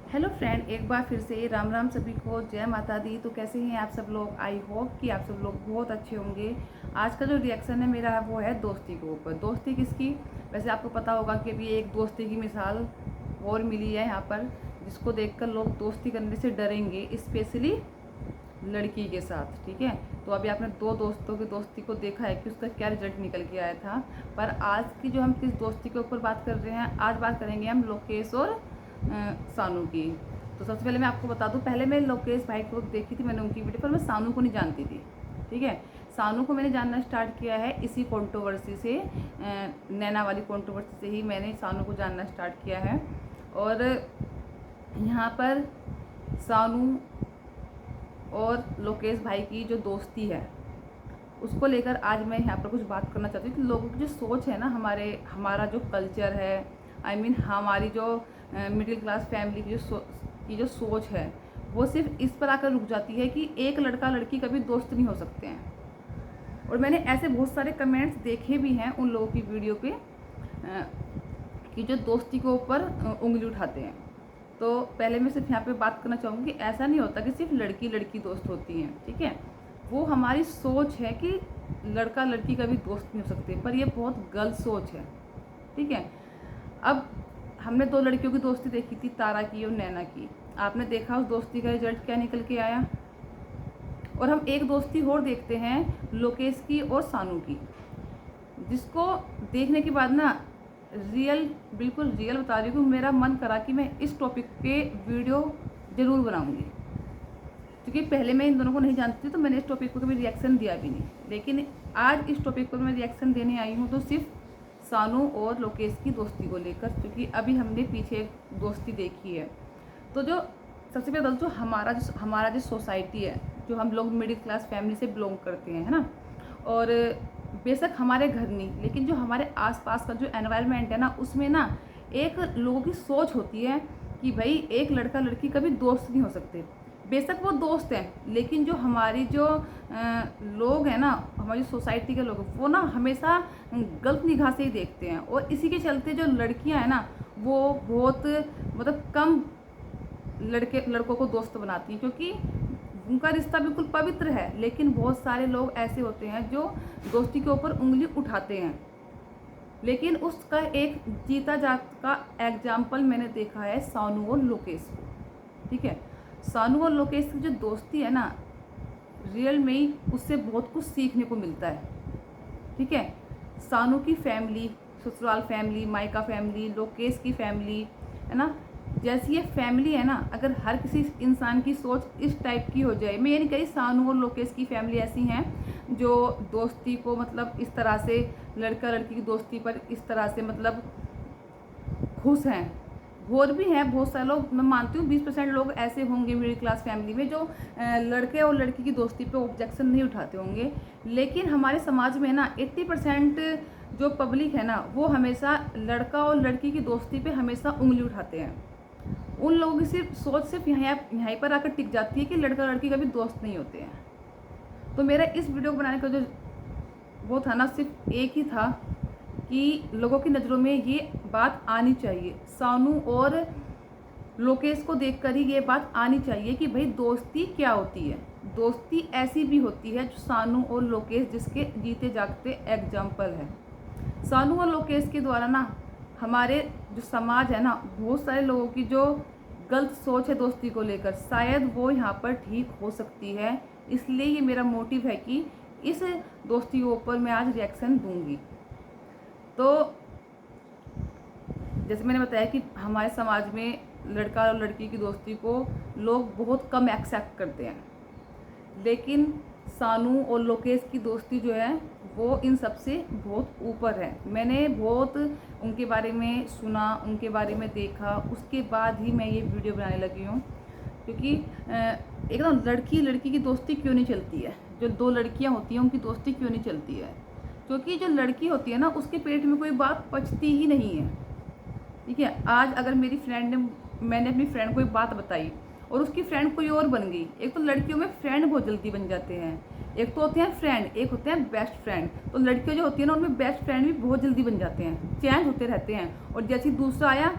Hello friend, एक बार फिर से राम राम सभी को, जय माता दी। तो कैसे हैं आप सब लोग? आई होप कि आप सब लोग बहुत अच्छे होंगे। आज का जो रिएक्शन है मेरा वो है दोस्ती के ऊपर। दोस्ती किसकी? वैसे आपको पता होगा कि अभी एक दोस्ती की मिसाल और मिली है यहाँ पर, जिसको देखकर लोग दोस्ती करने से डरेंगे, स्पेशली लड़की के साथ। ठीक है, तो अभी आपने दो दोस्तों की दोस्ती को देखा है कि उसका क्या रिजल्ट निकल के आया था। पर आज की जो हम किस दोस्ती के ऊपर बात कर रहे हैं, आज बात करेंगे हम लोकेश और सानू की। तो सबसे पहले मैं आपको बता दूं, पहले मैं लोकेश भाई को देखी थी मैंने उनकी वीडियो, पर मैं सानू को नहीं जानती थी। ठीक है, सानू को मैंने जानना स्टार्ट किया है इसी कंट्रोवर्सी से, नैना वाली कंट्रोवर्सी से ही मैंने सानू को जानना स्टार्ट किया है। और यहाँ पर सानू और लोकेश भाई की जो दोस्ती है उसको लेकर आज मैं यहाँ पर कुछ बात करना चाहती हूँ कि लोगों की जो सोच है ना, हमारा जो कल्चर है, हमारी जो मिडिल क्लास फैमिली की जो सोच है, वो सिर्फ इस पर आकर रुक जाती है कि एक लड़का लड़की कभी दोस्त नहीं हो सकते हैं। और मैंने ऐसे बहुत सारे कमेंट्स देखे भी हैं उन लोगों की वीडियो पे कि जो दोस्ती के ऊपर उंगली उठाते हैं। तो पहले मैं सिर्फ यहाँ पे बात करना चाहूँगी कि ऐसा नहीं होता कि सिर्फ लड़की लड़की दोस्त होती हैं। ठीक है, वो हमारी सोच है कि लड़का लड़की कभी दोस्त नहीं हो सकते, पर ये बहुत गलत सोच है। ठीक है, अब हमने दो लड़कियों की दोस्ती देखी थी, तारा की और नैना की। आपने देखा उस दोस्ती का रिजल्ट क्या निकल के आया। और हम एक दोस्ती और देखते हैं लोकेश की और सानू की, जिसको देखने के बाद ना बिल्कुल रियल बता रही हूँ, मेरा मन करा कि मैं इस टॉपिक पे वीडियो ज़रूर बनाऊँगी। क्योंकि पहले मैं इन दोनों को नहीं जानती थी, तो मैंने इस टॉपिक पर कभी रिएक्शन दिया भी नहीं। लेकिन आज इस टॉपिक पर मैं रिएक्शन देने आई हूँ तो सिर्फ सानू और लोकेश की दोस्ती को लेकर, क्योंकि अभी हमने पीछे दोस्ती देखी है। तो जो सबसे पहले जो हमारा जो सोसाइटी है, जो हम लोग मिडिल क्लास फैमिली से बिलोंग करते हैं, है ना। और बेशक हमारे घर नहीं, लेकिन जो हमारे आसपास का जो एनवायरनमेंट है ना, उसमें ना एक लोगों की सोच होती है कि भाई एक लड़का लड़की कभी दोस्त नहीं हो सकते। बेशक वो दोस्त हैं, लेकिन जो हमारी जो लोग हैं ना, हमारी सोसाइटी के लोग, वो ना हमेशा गलत निगाह से ही देखते हैं। और इसी के चलते जो लड़कियां हैं ना, वो बहुत मतलब कम लड़कों को दोस्त बनाती हैं, क्योंकि उनका रिश्ता बिल्कुल पवित्र है। लेकिन बहुत सारे लोग ऐसे होते हैं जो दोस्ती के ऊपर उंगली उठाते हैं। लेकिन उसका एक जीता जागता एग्जाम्पल मैंने देखा है सानू और लोकेश को। ठीक है, सानू और लोकेश की जो दोस्ती है ना, रियल में ही उससे बहुत कुछ सीखने को मिलता है। ठीक है, सानू की फैमिली, ससुराल फैमिली, मायका फैमिली, लोकेश की फैमिली, है ना, जैसी ये फैमिली है ना, अगर हर किसी इंसान की सोच इस टाइप की हो जाए, मैं ये नहीं कही सानू और लोकेश की फैमिली ऐसी हैं जो दोस्ती को मतलब इस तरह से, लड़का लड़की की दोस्ती पर इस तरह से मतलब खुश हैं। और भी हैं बहुत सारे लोग, मैं मानती हूँ 20% लोग ऐसे होंगे मिडिल क्लास फैमिली में जो लड़के और लड़की की दोस्ती पे ऑब्जेक्शन नहीं उठाते होंगे। लेकिन हमारे समाज में ना 80% जो पब्लिक है ना, वो हमेशा लड़का और लड़की की दोस्ती पे हमेशा उंगली उठाते हैं। उन लोगों की सिर्फ सोच सिर्फ यहीं पर आकर टिक जाती है कि लड़का लड़की कभी दोस्त नहीं होते हैं। तो मेरा इस वीडियो को बनाने का जो वो था ना, सिर्फ एक ही था कि लोगों की नज़रों में ये बात आनी चाहिए, सानू और लोकेश को देखकर ही ये बात आनी चाहिए कि भाई दोस्ती क्या होती है। दोस्ती ऐसी भी होती है जो सानू और लोकेश जिसके जीते जागते एग्जाम्पल है। सानू और लोकेश के द्वारा ना हमारे जो समाज है ना, बहुत सारे लोगों की जो गलत सोच है दोस्ती को लेकर, शायद वो यहाँ पर ठीक हो सकती है। इसलिए ये मेरा मोटिव है कि इस दोस्ती के ऊपर मैं आज रिएक्शन दूंगी। तो जैसे मैंने बताया कि हमारे समाज में लड़का और लड़की की दोस्ती को लोग बहुत कम एक्सेप्ट करते हैं, लेकिन सानू और लोकेश की दोस्ती जो है वो इन सब से बहुत ऊपर है। मैंने बहुत उनके बारे में सुना, उनके बारे में देखा, उसके बाद ही मैं ये वीडियो बनाने लगी हूँ। क्योंकि एकदम लड़की लड़की की दोस्ती क्यों नहीं चलती है, जो दो लड़कियाँ होती हैं उनकी दोस्ती क्यों नहीं चलती है? क्योंकि जो लड़की होती है ना, उसके पेट में कोई बात पचती ही नहीं है। ठीक है, आज अगर मैंने अपनी फ्रेंड को एक बात बताई और उसकी फ्रेंड कोई और बन गई। एक तो लड़कियों में फ्रेंड बहुत जल्दी बन जाते हैं, एक तो होते हैं फ्रेंड, एक होते हैं बेस्ट फ्रेंड। तो लड़कियां जो होती है ना, उनमें बेस्ट फ्रेंड भी बहुत जल्दी बन जाते हैं, चेंज होते रहते हैं। और जैसे दूसरा आया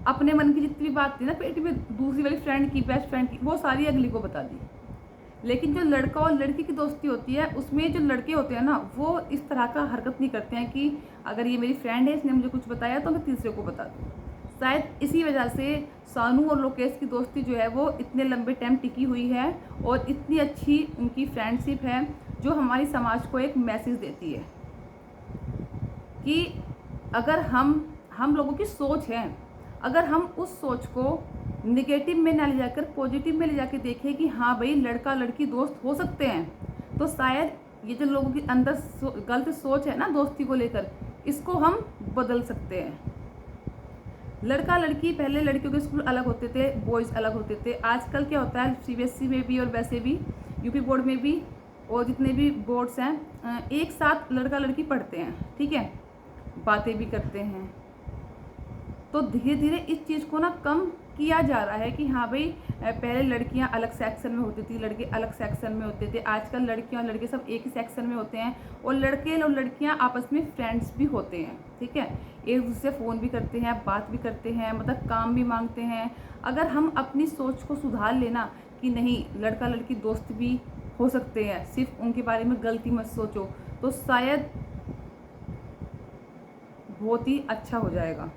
अपने मन की जितनी बात थी ना पेट में दूसरी वाली फ्रेंड की, बेस्ट फ्रेंड की, वो सारी अगली को बता दी। लेकिन जो लड़का और लड़की की दोस्ती होती है उसमें जो लड़के होते हैं ना वो इस तरह का हरकत नहीं करते हैं कि अगर ये मेरी फ्रेंड है, इसने मुझे कुछ बताया तो मैं तीसरे को बता दूँ। शायद इसी वजह से सानू और लोकेश की दोस्ती जो है वो इतने लंबे टाइम टिकी हुई है और इतनी अच्छी उनकी फ्रेंडशिप है, जो हमारी समाज को एक मैसेज देती है कि अगर हम लोगों की सोच है, अगर हम उस सोच को निगेटिव में ना ले जाकर पॉजिटिव में ले जाकर देखें कि हाँ भाई लड़का लड़की दोस्त हो सकते हैं, तो शायद ये जो लोगों के अंदर गलत सोच है ना दोस्ती को लेकर, इसको हम बदल सकते हैं। लड़का लड़की, पहले लड़कियों के स्कूल अलग होते थे, बॉयज़ अलग होते थे। आजकल क्या होता है सीबीएसई में भी और वैसे भी यूपी बोर्ड में भी और जितने भी बोर्ड्स हैं एक साथ लड़का लड़की पढ़ते हैं, ठीक है, बातें भी करते हैं। तो धीरे धीरे इस चीज़ को ना कम किया जा रहा है कि हाँ भाई पहले लड़कियां अलग सेक्शन में होती थी, लड़के अलग सेक्शन में होते थे। आजकल लड़कियां और लड़के सब एक ही सेक्शन में होते हैं और लड़के और लड़कियां आपस में फ्रेंड्स भी होते हैं, ठीक है, एक दूसरे से फ़ोन भी करते हैं, बात भी करते हैं, मतलब काम भी मांगते हैं। अगर हम अपनी सोच को सुधार लेना कि नहीं लड़का लड़की दोस्त भी हो सकते हैं, सिर्फ उनके बारे में गलती मत सोचो, तो शायद बहुत ही अच्छा हो जाएगा।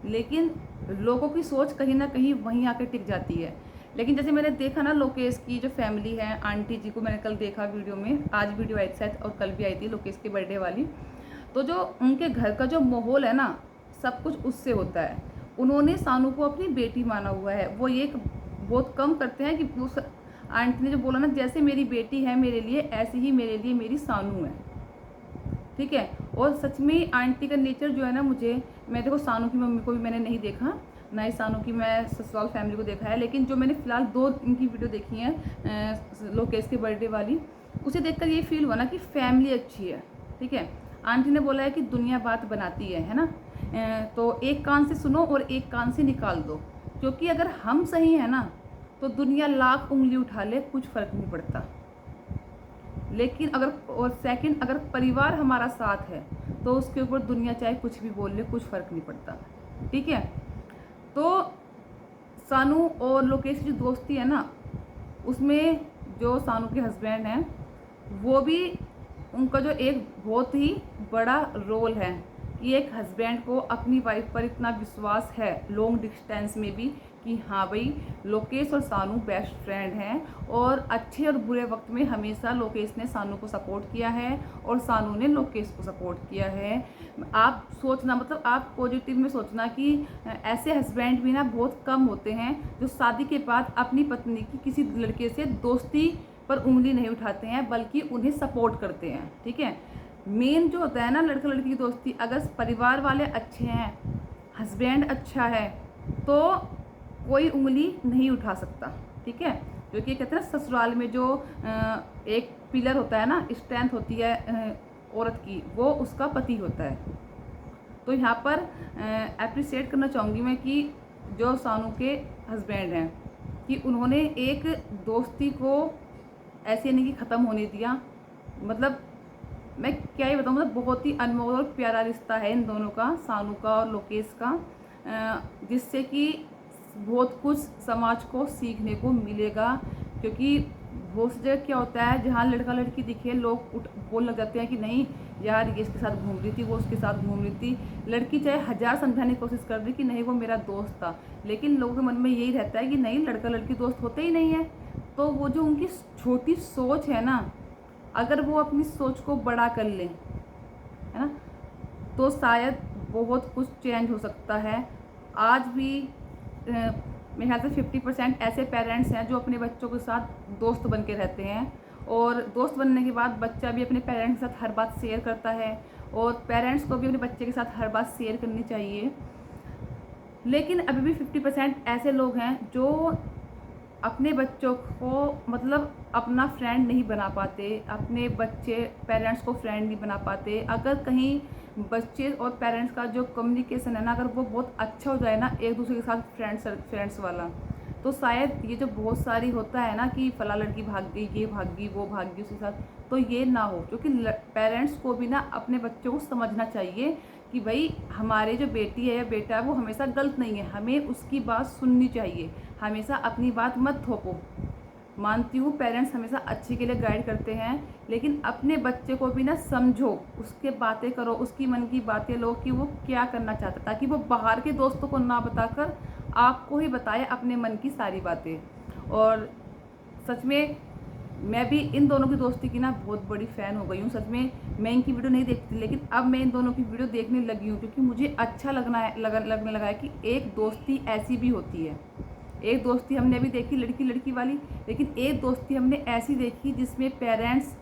लेकिन लोगों की सोच कहीं ना कहीं वहीं आकर टिक जाती है। लेकिन जैसे मैंने देखा ना लोकेश की जो फैमिली है, आंटी जी को मैंने कल देखा वीडियो में, आज वीडियो आई थी शायद और कल भी आई थी लोकेश के बर्थडे वाली, तो जो उनके घर का जो माहौल है ना सब कुछ उससे होता है। उन्होंने सानू को अपनी बेटी माना हुआ है। वो ये बहुत कम करते हैं कि उस आंटी ने जो बोला ना जैसे मेरी बेटी है मेरे लिए, ऐसे ही मेरे लिए मेरी सानू है, ठीक है। और सच में आंटी का नेचर जो है ना, मैं देखो सानू की मम्मी को भी मैंने नहीं देखा, ना ही सानू की मैं ससुराल फैमिली को देखा है, लेकिन जो मैंने फ़िलहाल 2 इनकी वीडियो देखी है लोकेश के बर्थडे वाली, उसे देखकर ये फील हुआ ना कि फैमिली अच्छी है, ठीक है। आंटी ने बोला है कि दुनिया बात बनाती है ना, तो एक कान से सुनो और एक कान से निकाल दो, क्योंकि अगर हम सही हैं ना तो दुनिया लाख उंगली उठा ले कुछ फ़र्क नहीं पड़ता। लेकिन अगर परिवार हमारा साथ है तो उसके ऊपर दुनिया चाहे कुछ भी बोल ले, कुछ फ़र्क नहीं पड़ता, ठीक है। तो सानू और लोकेश की जो दोस्ती है ना, उसमें जो सानू के हस्बैंड हैं वो भी, उनका जो एक बहुत ही बड़ा रोल है कि एक हस्बैंड को अपनी वाइफ पर इतना विश्वास है लॉन्ग डिस्टेंस में भी कि हाँ भाई लोकेश और सानू बेस्ट फ्रेंड हैं और अच्छे और बुरे वक्त में हमेशा लोकेश ने सानू को सपोर्ट किया है और सानू ने लोकेश को सपोर्ट किया है। आप सोचना, मतलब आप पॉजिटिव में सोचना कि ऐसे हस्बैंड भी ना बहुत कम होते हैं जो शादी के बाद अपनी पत्नी की किसी लड़के से दोस्ती पर उंगली नहीं उठाते हैं बल्कि उन्हें सपोर्ट करते हैं, ठीक है। मेन जो होता है ना लड़का लड़की की दोस्ती, अगर परिवार वाले अच्छे हैं, हस्बैंड अच्छा है, तो कोई उंगली नहीं उठा सकता, ठीक है। क्योंकि कहते हैं ना ससुराल में जो एक पिलर होता है ना, स्ट्रेंथ होती है औरत की, वो उसका पति होता है। तो यहाँ पर अप्रिशिएट करना चाहूँगी मैं कि जो सानू के हस्बैंड हैं कि उन्होंने एक दोस्ती को ऐसे नहीं कि ख़त्म होने दिया। मतलब मैं क्या ही बताऊँ, मतलब बहुत ही अनमोल और प्यारा रिश्ता है इन दोनों का, सानू का और लोकेश का, जिससे कि बहुत कुछ समाज को सीखने को मिलेगा। क्योंकि बहुत सी जगह क्या होता है जहाँ लड़का लड़की दिखे लोग बोल लग जाते हैं कि नहीं यार ये इसके साथ घूम रही थी, वो उसके साथ घूम रही थी। लड़की चाहे 1000 समझाने की कोशिश कर रही कि नहीं वो मेरा दोस्त था, लेकिन लोगों के मन में यही रहता है कि नहीं लड़का लड़की दोस्त होते ही नहीं है। तो वो जो उनकी छोटी सोच है ना, अगर वो अपनी सोच को बड़ा कर लें, है ना, तो शायद बहुत कुछ चेंज हो सकता है। आज भी मेरे ख्याल से 50% ऐसे पेरेंट्स हैं जो अपने बच्चों के साथ दोस्त बन के रहते हैं और दोस्त बनने के बाद बच्चा भी अपने पेरेंट्स के साथ हर बात शेयर करता है और पेरेंट्स को भी अपने बच्चे के साथ हर बात शेयर करनी चाहिए। लेकिन अभी भी 50% ऐसे लोग हैं जो अपने बच्चों को मतलब अपना फ्रेंड नहीं बना पाते, अपने बच्चे पेरेंट्स को फ्रेंड नहीं बना पाते। अगर कहीं बच्चे और पेरेंट्स का जो कम्युनिकेशन है ना, अगर वो बहुत अच्छा हो जाए ना एक दूसरे के साथ फ्रेंड्स वाला, तो शायद ये जो बहुत सारी होता है ना कि फला लड़की भाग गई, ये भाग गई, वो भाग गई उसके साथ, तो ये ना हो। क्योंकि पेरेंट्स को भी ना अपने बच्चों को समझना चाहिए कि भाई हमारे जो बेटी है या बेटा है वो हमेशा गलत नहीं है, हमें उसकी बात सुननी चाहिए, हमेशा अपनी बात मत थोपो। मानती हूँ पेरेंट्स हमेशा अच्छे के लिए गाइड करते हैं, लेकिन अपने बच्चे को भी ना समझो, उसके बातें करो, उसकी मन की बातें लो कि वो क्या करना चाहता है, ताकि वो बाहर के दोस्तों को ना बताकर आपको ही बताए अपने मन की सारी बातें। और सच में मैं भी इन दोनों की दोस्ती की ना बहुत बड़ी फ़ैन हो गई हूँ। सच में मैं इनकी वीडियो नहीं देखती थी, लेकिन अब मैं इन दोनों की वीडियो देखने लगी हूँ, क्योंकि मुझे अच्छा लगने लगा है कि एक दोस्ती ऐसी भी होती है। एक दोस्ती हमने अभी देखी लड़की लड़की वाली, लेकिन एक दोस्ती हमने ऐसी देखी जिसमें पेरेंट्स,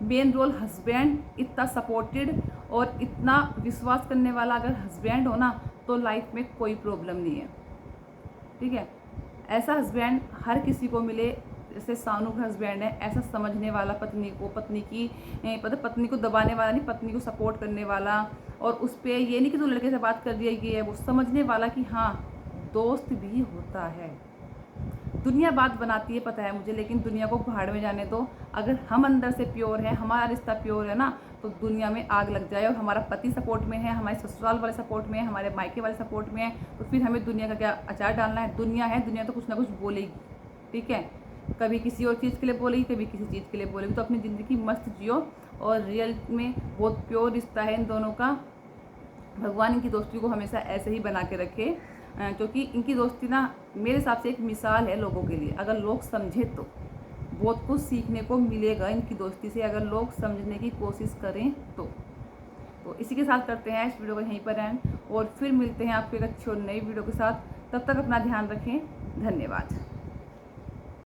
मेन रोल हस्बैंड इतना सपोर्टेड और इतना विश्वास करने वाला अगर हस्बैंड हो ना, तो लाइफ में कोई प्रॉब्लम नहीं है। ठीक है, ऐसा हस्बैंड हर किसी को मिले। जैसे सानू का हस्बैंड है, ऐसा समझने वाला, पत्नी को दबाने वाला नहीं, पत्नी को सपोर्ट करने वाला, और उस पर ये नहीं कि तू लड़के से बात कर दिया ये है वो, समझने वाला कि हाँ दोस्त भी होता है। दुनिया बात बनाती है पता है मुझे, लेकिन दुनिया को भाड़ में जाने दो। अगर हम अंदर से प्योर है, हमारा रिश्ता प्योर है ना, तो दुनिया में आग लग जाए और हमारा पति सपोर्ट में है, हमारे ससुराल वाले सपोर्ट में है, हमारे मायके वाले सपोर्ट में है, तो फिर हमें दुनिया का क्या अचार डालना है। दुनिया है, दुनिया तो कुछ ना कुछ बोलेगी। ठीक है, कभी किसी और चीज़ के लिए बोलेगी, कभी किसी चीज़ के लिए बोलेगी। तो अपनी ज़िंदगी मस्त जियो, और रियल में बहुत प्योर रिश्ता है इन दोनों का। भगवान इनकी दोस्ती को हमेशा ऐसे ही बना के रखे, क्योंकि इनकी दोस्ती ना मेरे हिसाब से एक मिसाल है लोगों के लिए। अगर लोग समझे तो बहुत कुछ सीखने को मिलेगा इनकी दोस्ती से, अगर लोग समझने की कोशिश करें तो इसी के साथ करते हैं इस वीडियो को यहीं पर एंड, और फिर मिलते हैं आपको एक अच्छी और नई वीडियो के साथ। तब तक अपना ध्यान रखें। धन्यवाद।